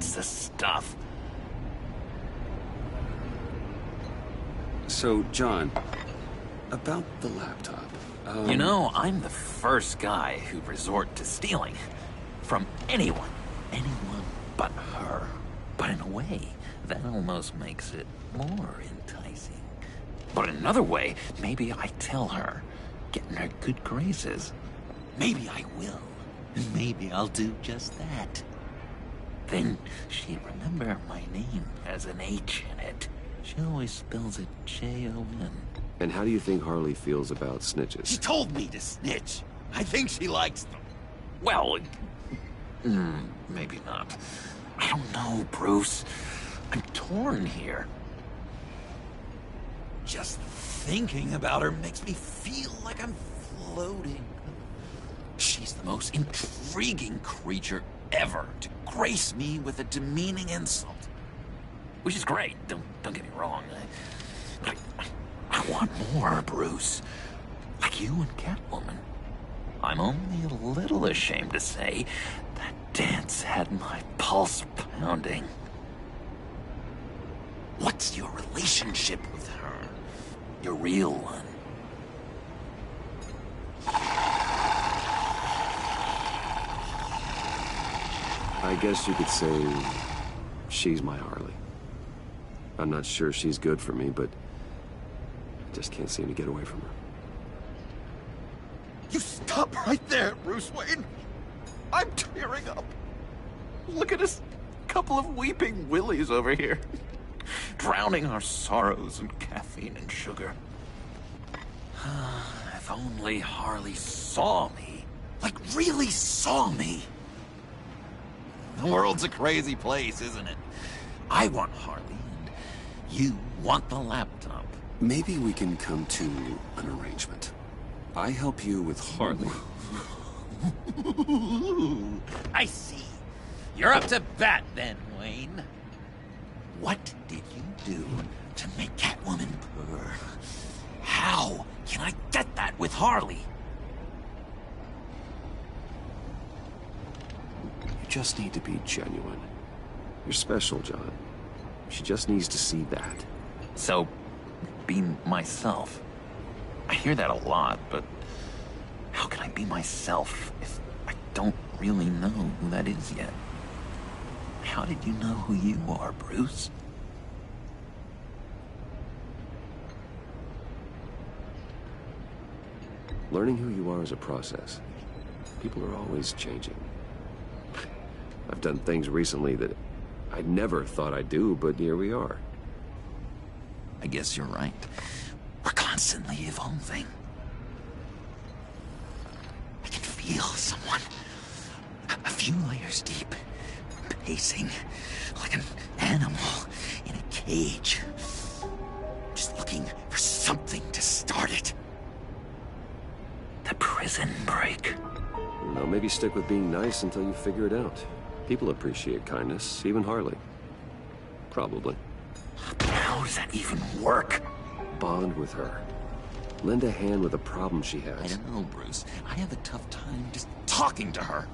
That's the stuff. So, John, about the laptop. You know, I'm the first guy who'd resort to stealing. From anyone. Anyone but her. But in a way, that almost makes it more enticing. But in another way, maybe I tell her, get in her good graces. Maybe I will. And maybe I'll do just that. Then she'd remember my name has an H in it. She always spells it J-O-N. And how do you think Harley feels about snitches? She told me to snitch. I think she likes them. Well, maybe not. I don't know, Bruce. I'm torn here. Just thinking about her makes me feel like I'm floating. She's the most intriguing creature ever to grace me with a demeaning insult. Which is great, don't get me wrong. I want more, Bruce. Like you and Catwoman. I'm only a little ashamed to say that dance had my pulse pounding. What's your relationship with her? Your real one. I guess you could say she's my Harley. I'm not sure she's good for me, but I just can't seem to get away from her. You stop right there, Bruce Wayne. I'm tearing up. Look at us, couple of weeping willies over here. Drowning our sorrows in caffeine and sugar. If only Harley saw me. Like, really saw me. The world's a crazy place, isn't it? I want Harley, and you want the laptop. Maybe we can come to an arrangement. I help you with Harley. I see. You're up to bat then, Wayne. What did you do to make Catwoman purr? How can I get that with Harley? You just need to be genuine. You're special, John. She just needs to see that. So, be myself. I hear that a lot, but how can I be myself if I don't really know who that is yet? How did you know who you are, Bruce? Learning who you are is a process. People are always changing. I've done things recently that I never thought I'd do, but here we are. I guess you're right. We're constantly evolving. I can feel someone a few layers deep, pacing like an animal in a cage. Just looking for something to start it. The prison break. Well, maybe stick with being nice until you figure it out. People appreciate kindness, even Harley. Probably. How does that even work? Bond with her. Lend a hand with a problem she has. I don't know, Bruce. I have a tough time just talking to her.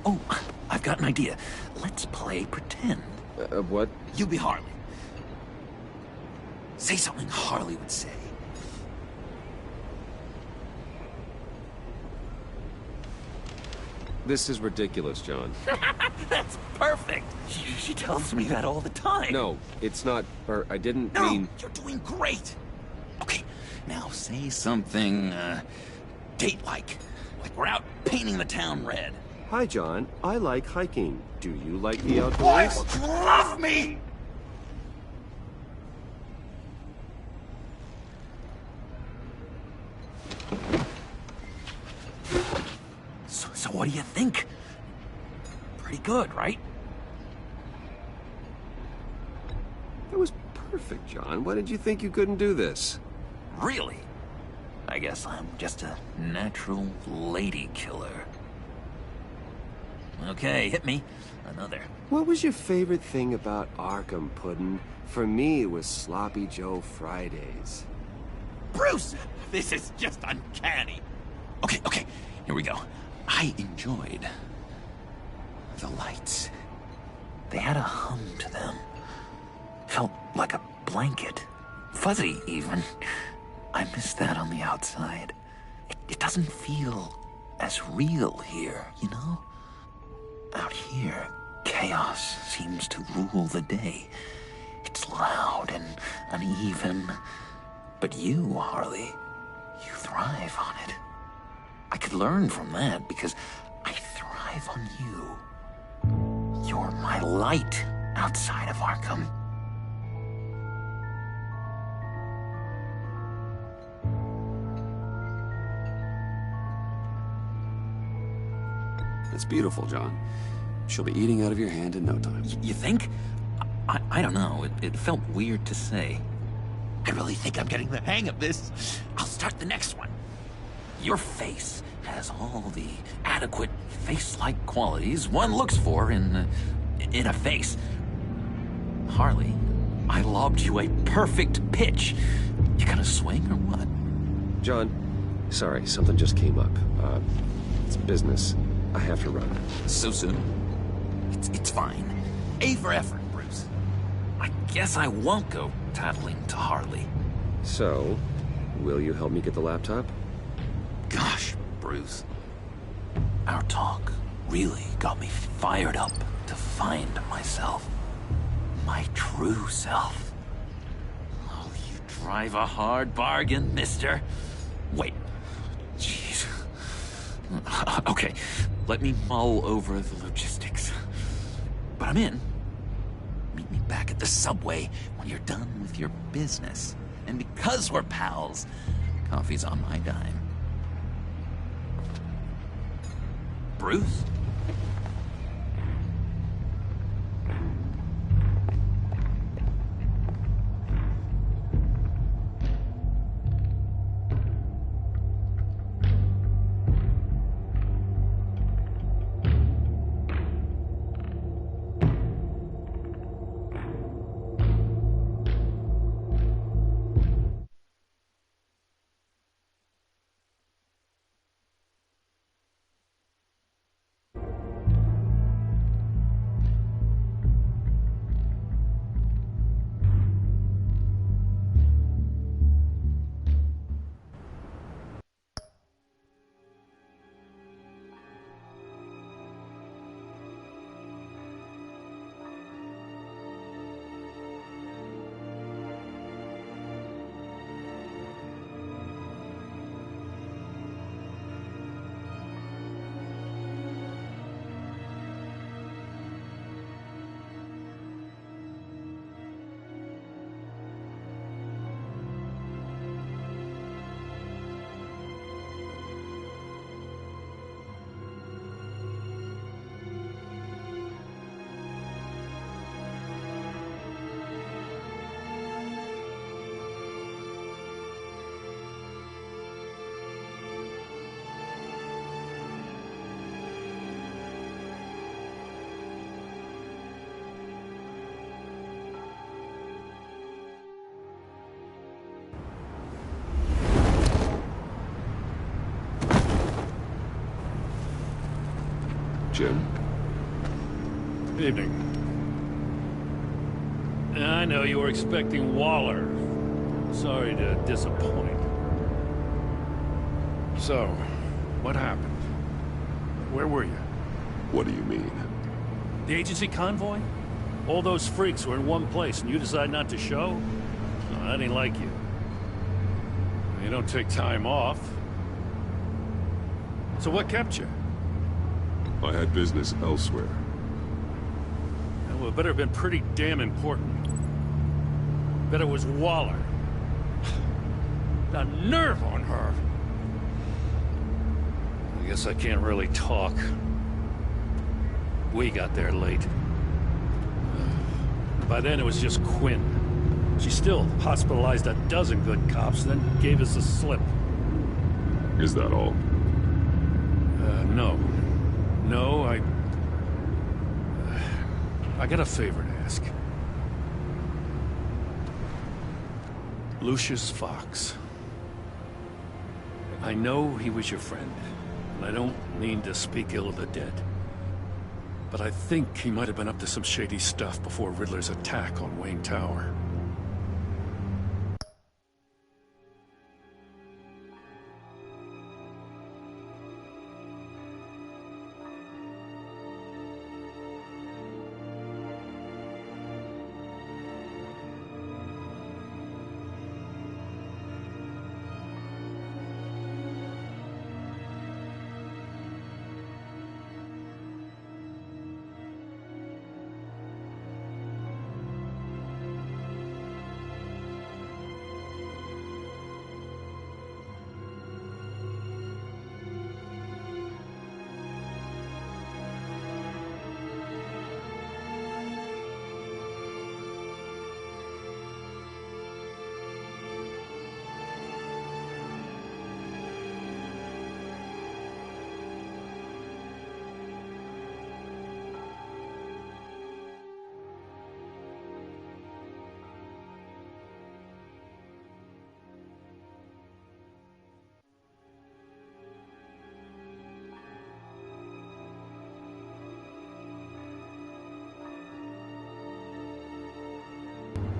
Oh, I've got an idea. Let's play pretend. What? You be Harley. Say something Harley would say. This is ridiculous, John. That's perfect. She tells me that all the time. No, it's not, or I didn't No, mean... you're doing great. Okay, now say something, date-like. Like we're out painting the town red. Hi, John. I like hiking. Do you like the Why outdoors? would you love me? So what do you think? Pretty good, right? That was perfect, John. Why did you think you couldn't do this? Really? I guess I'm just a natural lady killer. Okay, hit me. Another. What was your favorite thing about Arkham, Puddin'? For me, it was Sloppy Joe Fridays. Bruce, this is just uncanny. Okay, here we go. I enjoyed the lights. They had a hum to them. Felt like a blanket. Fuzzy, even. I miss that on the outside. It doesn't feel as real here, you know? Out here, chaos seems to rule the day. It's loud and uneven. But you, Harley, you thrive on it. I could learn from that because I thrive on you. You're my light outside of Arkham. It's beautiful, John. She'll be eating out of your hand in no time. You think? I don't know. It felt weird to say. I really think I'm getting the hang of this. I'll start the next one. Your face has all the adequate face-like qualities one looks for in a face. Harley, I lobbed you a perfect pitch. You gonna swing or what? John, sorry, something just came up. It's business. I have to run. So soon? It's fine. A for effort, Bruce. I guess I won't go tattling to Harley. So, will you help me get the laptop? Gosh, Bruce. Our talk really got me fired up to find myself. My true self. Oh, you drive a hard bargain, mister. Wait. Jeez. Okay, let me mull over the logistics. But I'm in. Meet me back at the subway when you're done with your business. And because we're pals, coffee's on my dime. Bruce? Jim? Evening. I know you were expecting Waller. Sorry to disappoint. So, what happened? Where were you? What do you mean? The agency convoy? All those freaks were in one place and you decide not to show? Oh, I didn't like you. You don't take time off. So what kept you? I had business elsewhere. Well, it better have been pretty damn important. Bet it was Waller. The nerve on her! I guess I can't really talk. We got there late. By then it was just Quinn. She still hospitalized a dozen good cops, then gave us the slip. Is that all? No. No, I got a favor to ask. Lucius Fox. I know he was your friend, and I don't mean to speak ill of the dead. But I think he might have been up to some shady stuff before Riddler's attack on Wayne Tower.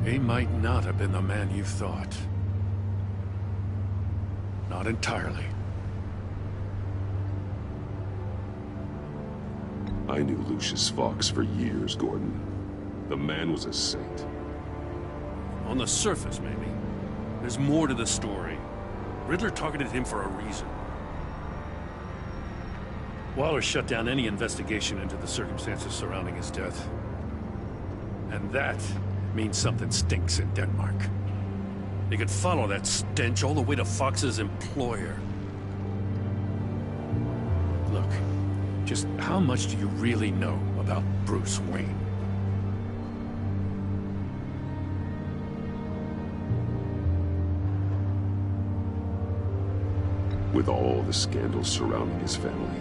He might not have been the man you thought. Not entirely. I knew Lucius Fox for years, Gordon. The man was a saint. On the surface, maybe. There's more to the story. Riddler targeted him for a reason. Waller shut down any investigation into the circumstances surrounding his death. And that means something stinks in Denmark. You could follow that stench all the way to Fox's employer. Look, just how much do you really know about Bruce Wayne? With all the scandals surrounding his family,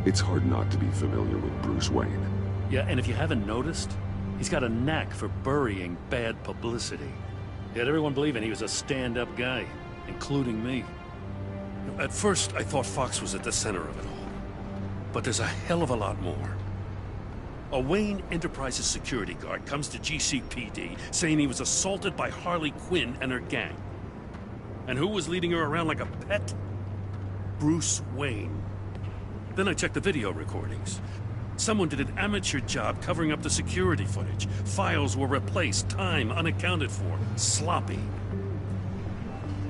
it's hard not to be familiar with Bruce Wayne. Yeah, and if you haven't noticed, he's got a knack for burying bad publicity. He had everyone believing he was a stand-up guy, including me. At first, I thought Fox was at the center of it all. But there's a hell of a lot more. A Wayne Enterprises security guard comes to GCPD saying he was assaulted by Harley Quinn and her gang. And who was leading her around like a pet? Bruce Wayne. Then I checked the video recordings. Someone did an amateur job covering up the security footage. Files were replaced, time unaccounted for, sloppy.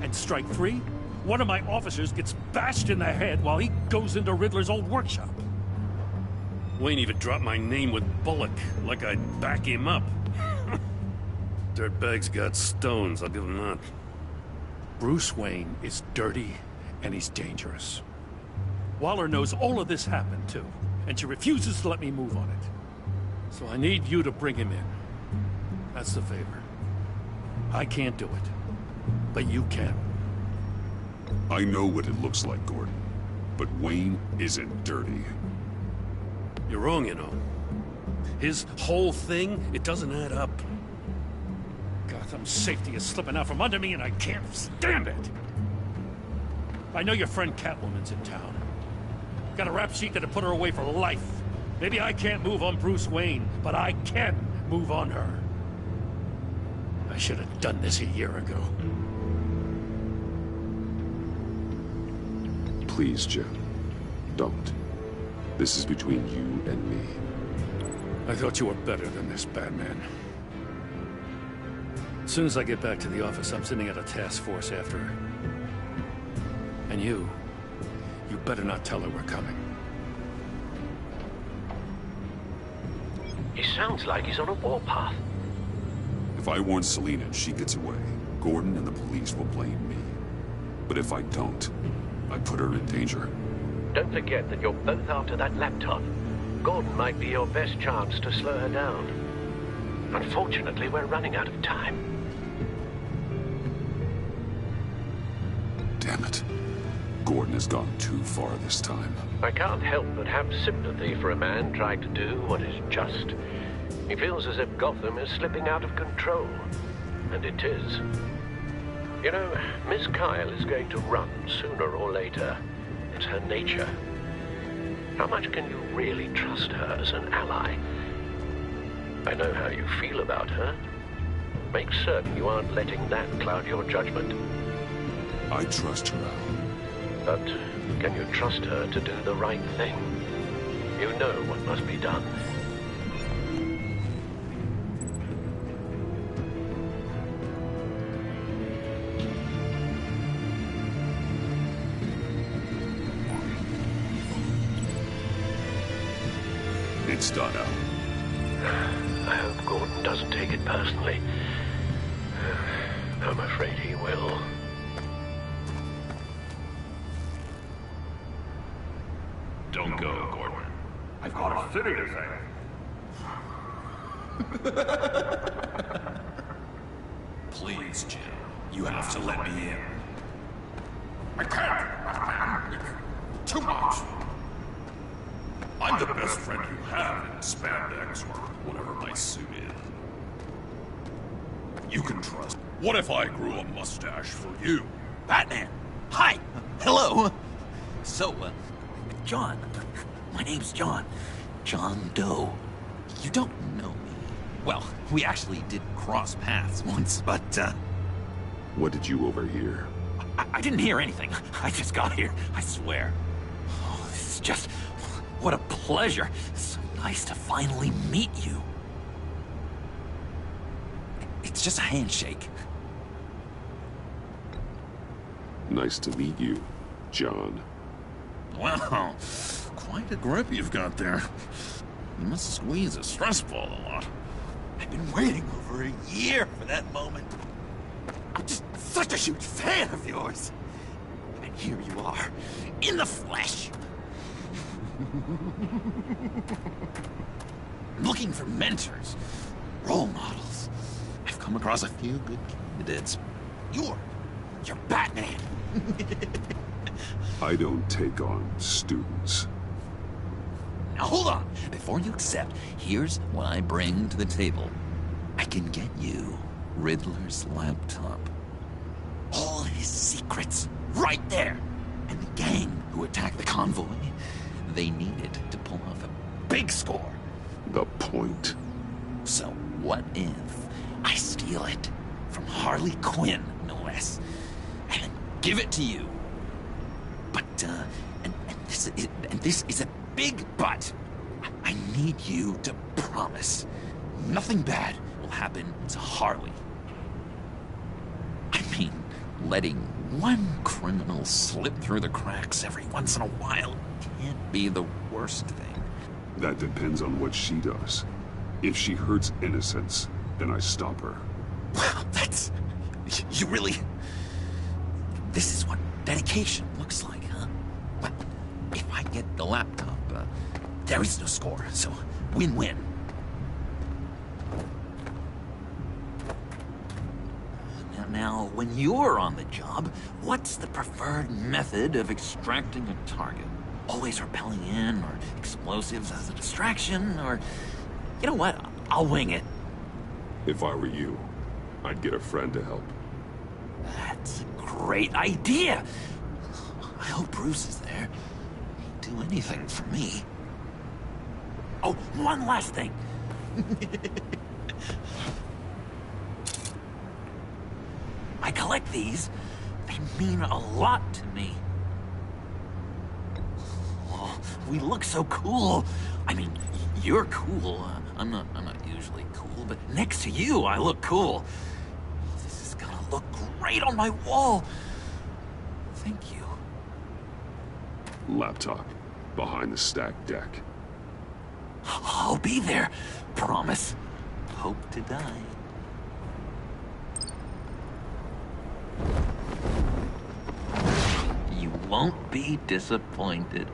And strike three? One of my officers gets bashed in the head while he goes into Riddler's old workshop. Wayne even dropped my name with Bullock, like I'd back him up. Dirtbag's got stones, I'll give him that. Bruce Wayne is dirty, and he's dangerous. Waller knows all of this happened, too, and she refuses to let me move on it. So I need you to bring him in. That's the favor. I can't do it, but you can. I know what it looks like, Gordon, but Wayne isn't dirty. You're wrong, you know. His whole thing, it doesn't add up. Gotham's safety is slipping out from under me, and I can't stand it! I know your friend Catwoman's in town. Got a rap sheet that'll put her away for life. Maybe I can't move on Bruce Wayne, but I can move on her. I should have done this a year ago. Please, Jim, don't. This is between you and me. I thought you were better than this, Batman. As soon as I get back to the office, I'm sending out a task force after her. And you better not tell her we're coming. He sounds like he's on a warpath. If I warn Selina and she gets away, Gordon and the police will blame me. But if I don't, I put her in danger. Don't forget that you're both after that laptop. Gordon might be your best chance to slow her down. Unfortunately, we're running out of time. Damn it. Gordon has gone too far this time. I can't help but have sympathy for a man trying to do what is just. He feels as if Gotham is slipping out of control. And it is. You know, Miss Kyle is going to run sooner or later. It's her nature. How much can you really trust her as an ally? I know how you feel about her. Make certain you aren't letting that cloud your judgment. I trust her, Al. But can you trust her to do the right thing? You know what must be done. It's done, Al. I hope Gordon doesn't take it personally. I'm afraid he will. Don't go, Gordon. I've got a city to save. Please, Jim. You have to let me in. I can't. It's too much. I'm the best friend you have in spandex or whatever my suit is. You can trust. What if I grew a mustache for you? Batman! Hi! Hello! So, John. My name's John. John Doe. You don't know me. Well, we actually did cross paths once, but, What did you overhear? I didn't hear anything. I just got here, I swear. Oh, this is just... What a pleasure. So nice to finally meet you. It's just a handshake. Nice to meet you, John. Wow, quite a grip you've got there. You must squeeze a stress ball a lot. I've been waiting over a year for that moment. I'm just such a huge fan of yours. And here you are, in the flesh. I'm looking for mentors, role models. I've come across a few good candidates. You're Batman. I don't take on students. Now hold on. Before you accept, here's what I bring to the table. I can get you Riddler's laptop. All his secrets, right there. And the gang who attacked the convoy, they needed to pull off a big score. The point. So what if I steal it from Harley Quinn, no less, and then give it to you? But, and this is a big but. I need you to promise nothing bad will happen to Harley. I mean, letting one criminal slip through the cracks every once in a while can't be the worst thing. That depends on what she does. If she hurts innocents, then I stop her. Wow, that's... You really... This is what dedication looks like, huh? Well, if I get the laptop, there is no score, so win-win. Now, when you're on the job, what's the preferred method of extracting a target? Always rappelling in, or explosives as a distraction, or... You know what? I'll wing it. If I were you, I'd get a friend to help. That's a great idea. I hope Bruce is there. He'd do anything for me. Oh, one last thing. I collect these. They mean a lot to me. Oh, we look so cool. I mean, you're cool. I'm not usually cool, but next to you, I look cool. This is gonna look great on my wall. Thank you. Laptop. Behind the stacked deck. I'll be there. Promise. Hope to die. You won't be disappointed.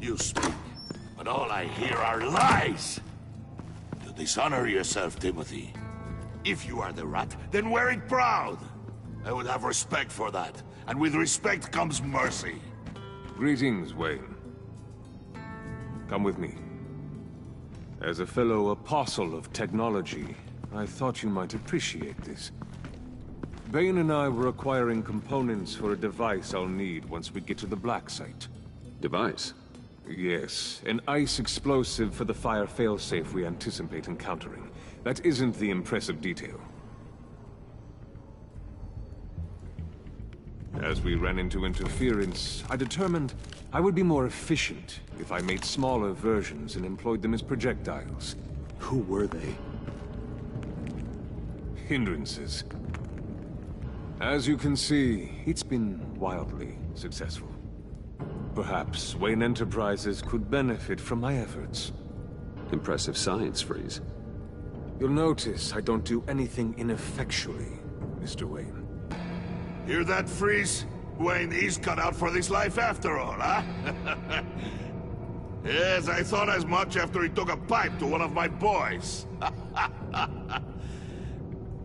You speak, but all I hear are lies! You dishonor yourself, Timothy. If you are the rat, then wear it proud! I would have respect for that, and with respect comes mercy. Greetings, Wayne. Come with me. As a fellow apostle of technology, I thought you might appreciate this. Bane and I were acquiring components for a device I'll need once we get to the Black Site. Device? Yes, an ice explosive for the fire failsafe we anticipate encountering. That isn't the impressive detail. As we ran into interference, I determined I would be more efficient if I made smaller versions and employed them as projectiles. Who were they? Hindrances. As you can see, it's been wildly successful. Perhaps Wayne Enterprises could benefit from my efforts. Impressive science, Freeze. You'll notice I don't do anything ineffectually, Mr. Wayne. Hear that, Freeze? Wayne is cut out for this life after all, huh? Yes, I thought as much after he took a pipe to one of my boys.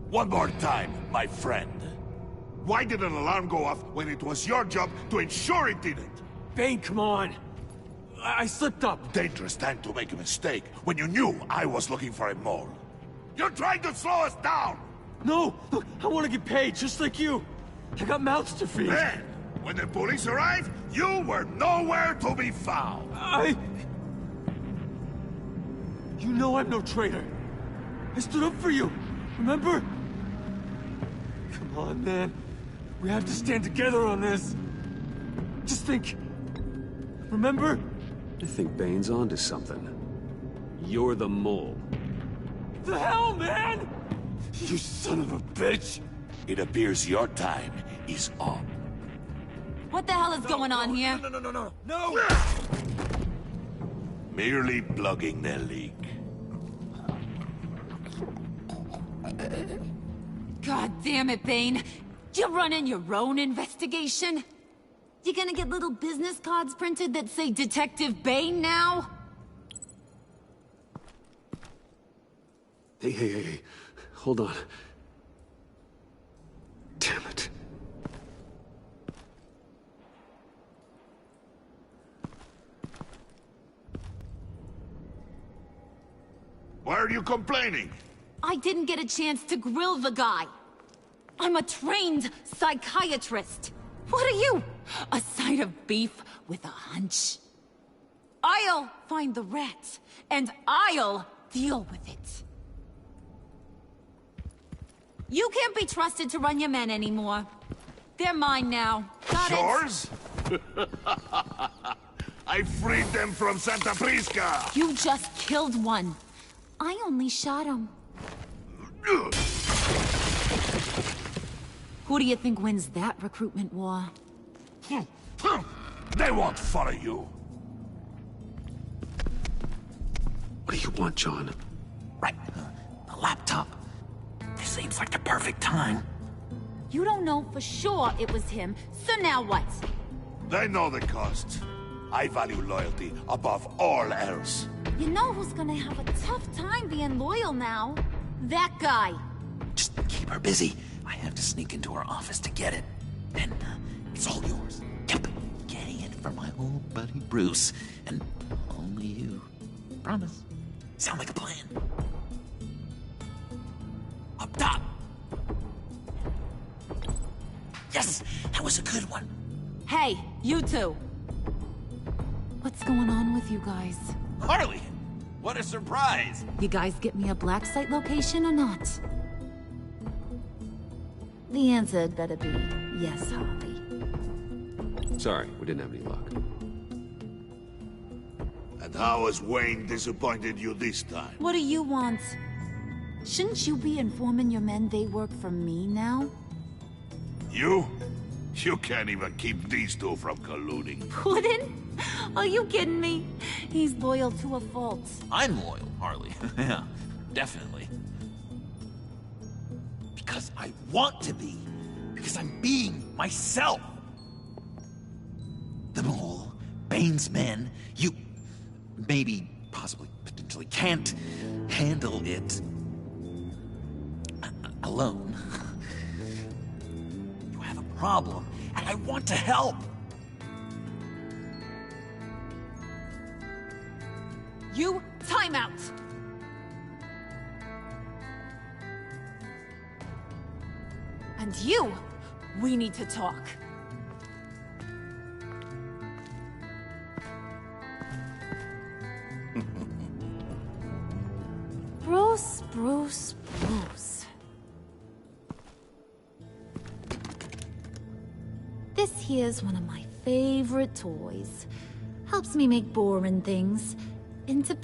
One more time, my friend. Why did an alarm go off when it was your job to ensure it didn't? Bane, come on! I slipped up! Dangerous time to make a mistake when you knew I was looking for a mole. You're trying to slow us down! No! Look, I want to get paid, just like you! I got mouths to feed! Then, when the police arrived, you were nowhere to be found! You know I'm no traitor! I stood up for you, remember? Come on, man. We have to stand together on this. Just think. Remember? I think Bane's onto something. You're the mole. The hell, man! You son of a bitch! It appears your time is up. What the hell is going on here? No! Merely plugging the leak. God damn it, Bane. You're running your own investigation? You gonna get little business cards printed that say Detective Bane now? Hey. Hold on. Damn it. Why are you complaining? I didn't get a chance to grill the guy. I'm a trained psychiatrist. What are you? A side of beef with a hunch? I'll find the rat, and I'll deal with it. You can't be trusted to run your men anymore. They're mine now. Got it? Yours? I freed them from Santa Prisca! You just killed one. I only shot him. Who do you think wins that recruitment war? They won't follow you. What do you want, John? Right. The laptop. This seems like the perfect time. You don't know for sure it was him, so now what? They know the cost. I value loyalty above all else. You know who's gonna have a tough time being loyal now? That guy. Just keep her busy. I have to sneak into her office to get it. Then it's all yours. Yep. Getting it for my old buddy Bruce. And only you. Promise. Sound like a plan. Up top. Yes, that was a good one. Hey, you two. What's going on with you guys? Harley! What a surprise! You guys get me a black site location or not? The answer had better be yes, Harley. Sorry, we didn't have any luck. And how has Wayne disappointed you this time? What do you want? Shouldn't you be informing your men they work for me now? You? You can't even keep these two from colluding. Puddin'? Are you kidding me? He's loyal to a fault. I'm loyal, Harley. Yeah, definitely. Because I want to be. Because I'm being myself. The mole, Bane Bane's men, you maybe, possibly, potentially can't handle it alone. You have a problem, and I want to help. You, time out! And you, we need to talk. Bruce, Bruce, Bruce. This here's one of my favorite toys. Helps me make boring things into